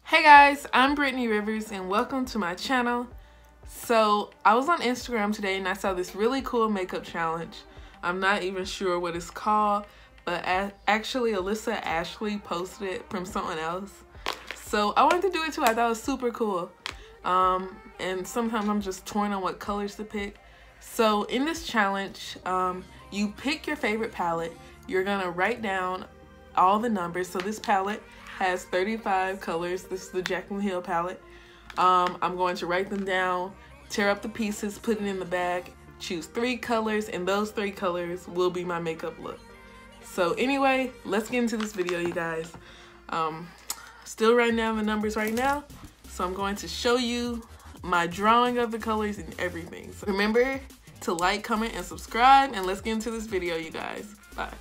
Hey guys, I'm Brittany Rivers and welcome to my channel. So I was on Instagram today and I saw this really cool makeup challenge. I'm not even sure what it's called, but actually Alyssa Ashley posted it from someone else. So I wanted to do it too. I thought it was super cool. And sometimes I'm just torn on what colors to pick. So in this challenge, you pick your favorite palette. You're gonna write down all the numbers. So this palette has 35 colors. This is the Jaclyn palette. I'm going to write them down, tear up the pieces, put it in the bag, choose 3 colors, and those 3 colors will be my makeup look. So anyway, let's get into this video, you guys. Still writing down the numbers right now, so I'm going to show you my drawing of the colors and everything. So remember to like, comment, and subscribe, and let's get into this video, you guys. Bye.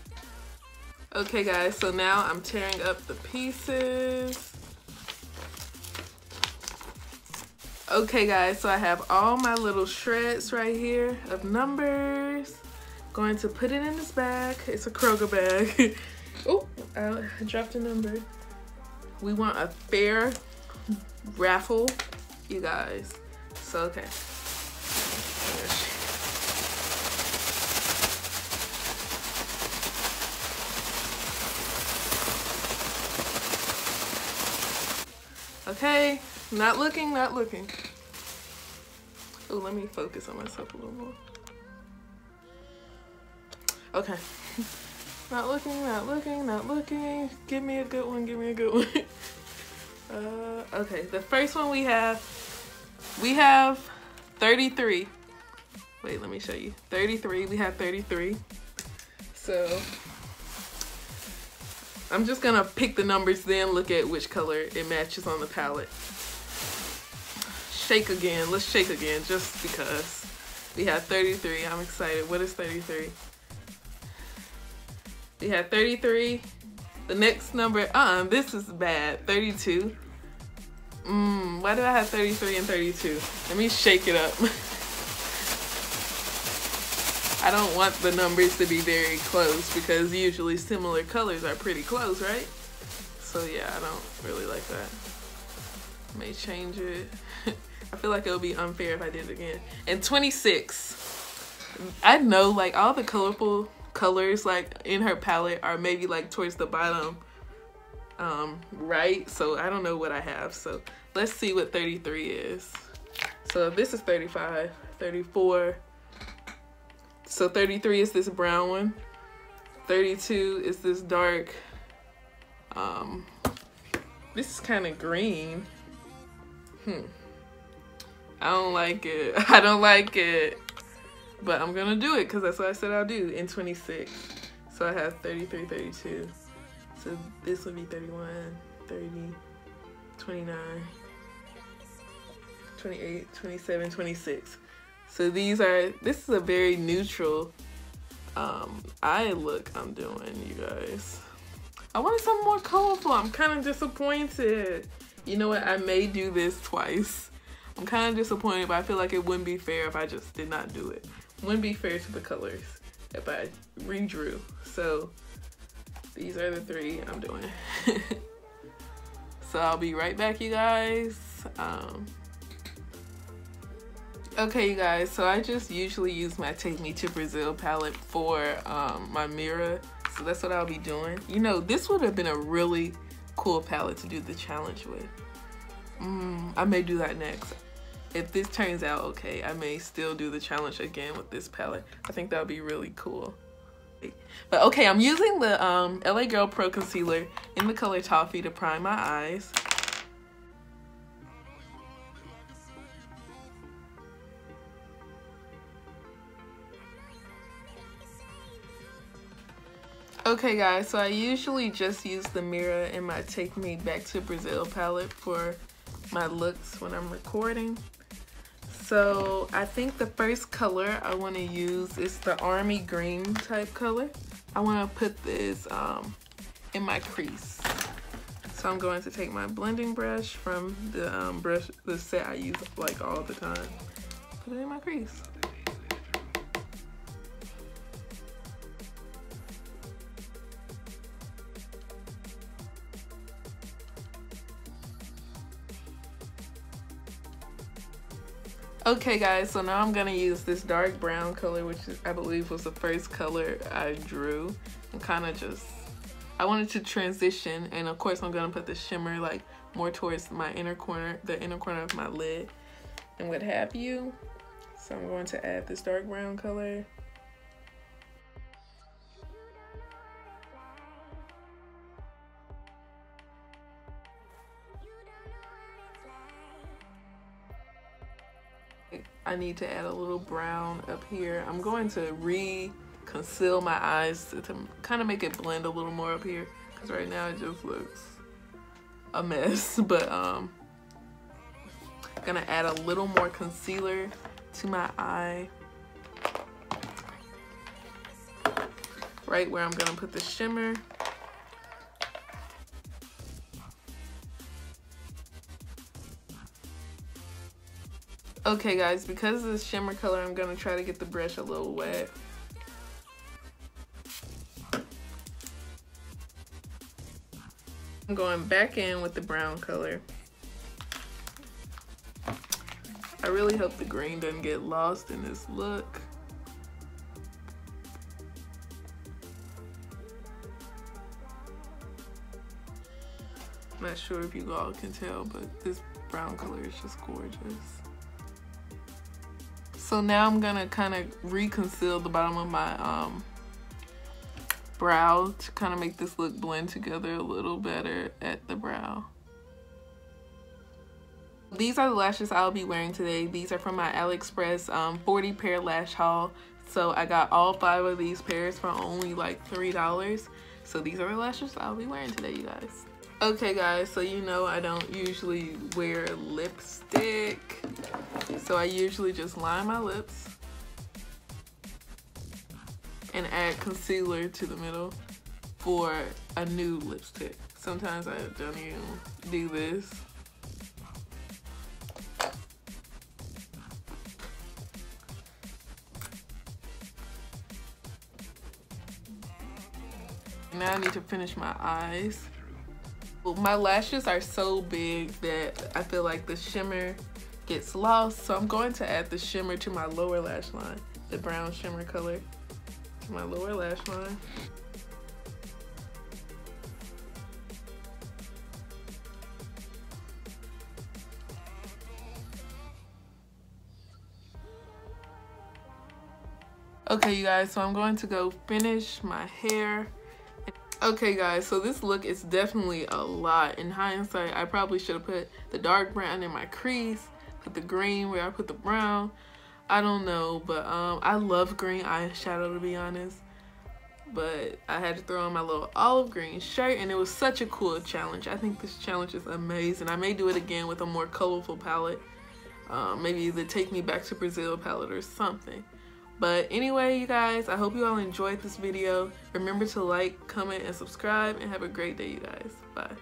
Okay guys, so now I'm tearing up the pieces. Okay guys, so I have all my little shreds right here of numbers. Going to put it in this bag. It's a Kroger bag. Oh, I dropped a number. We want a fair raffle, you guys. So, okay. Okay, not looking, not looking. Oh, let me focus on myself a little more. Okay. Not looking, not looking, not looking. Give me a good one, give me a good one. Okay, the first one we have 33. Wait, let me show you. 33, we have 33. So I'm just gonna pick the numbers, then look at which color it matches on the palette. Shake again, let's shake again, just because. We have 33, I'm excited. What is 33? We have 33. The next number, this is bad, 32. Why do I have 33 and 32? Let me shake it up. I don't want the numbers to be very close because usually similar colors are pretty close, right? So yeah, I don't really like that. May change it. I feel like it would be unfair if I did it again. And 26. I know like all the colorful colors like in her palette are maybe like towards the bottom right, so I don't know what I have. So let's see what 33 is. So this is 35, 34. So 33 is this brown one. 32 is this dark, this is kind of green. I don't like it. I don't like it. But I'm gonna do it because that's what I said I'll do in 26. So I have 33, 32. So this would be 31, 30, 29, 28, 27, 26. So this is a very neutral eye look I'm doing, you guys. I wanted something more colorful. I'm kind of disappointed. You know what? I may do this twice. I'm kind of disappointed, but I feel like it wouldn't be fair if I just did not do it. Wouldn't be fair to the colors if I redrew. So these are the 3 I'm doing. So I'll be right back, you guys. Okay, you guys, so I just usually use my Take Me to Brazil palette for my mirror. So that's what I'll be doing. You know, this would have been a really cool palette to do the challenge with. I may do that next. If this turns out okay, I may still do the challenge again with this palette. I think that would be really cool. But okay, I'm using the LA Girl Pro Concealer in the color Toffee to prime my eyes. Okay guys, so I usually just use the mirror in my Take Me Back to Brazil palette for my looks when I'm recording. So I think the first color I want to use is the army green type color. I want to put this in my crease. So I'm going to take my blending brush from the set I use like all the time. Put it in my crease. Okay guys, so now I'm gonna use this dark brown color, which I believe was the first color I drew, and kind of just, I wanted to transition, and of course I'm gonna put the shimmer like more towards my inner corner, the inner corner of my lid and what have you. So I'm going to add this dark brown color. I need to add a little brown up here. I'm going to conceal my eyes to kind of make it blend a little more up here, because right now it just looks a mess. But gonna add a little more concealer to my eye, right where I'm gonna put the shimmer. Okay guys, because of this shimmer color, I'm gonna try to get the brush a little wet. I'm going back in with the brown color. I really hope the green doesn't get lost in this look. I'm not sure if you all can tell, but this brown color is just gorgeous. So now I'm gonna kind of reconceal the bottom of my brow to kind of make this look blend together a little better at the brow. These are the lashes I'll be wearing today. These are from my AliExpress 40 pair lash haul. So I got all 5 of these pairs for only like $3. So these are the lashes I'll be wearing today, you guys. Okay guys, so you know I don't usually wear lipstick. So I usually just line my lips and add concealer to the middle for a nude lipstick. Sometimes I don't even do this. Now I need to finish my eyes. Well, my lashes are so big that I feel like the shimmer gets lost, so I'm going to add the shimmer to my lower lash line, the brown shimmer color to my lower lash line. Okay you guys, so I'm going to go finish my hair. Okay guys, so this look is definitely a lot. In hindsight, I probably should have put the dark brown in my crease, put the green where I put the brown. I don't know, but I love green eyeshadow, to be honest. But I had to throw on my little olive green shirt, and it was such a cool challenge. I think this challenge is amazing. I may do it again with a more colorful palette. Maybe the Take Me Back to Brazil palette or something. But anyway, you guys, I hope you all enjoyed this video. Remember to like, comment, and subscribe, and have a great day, you guys. Bye.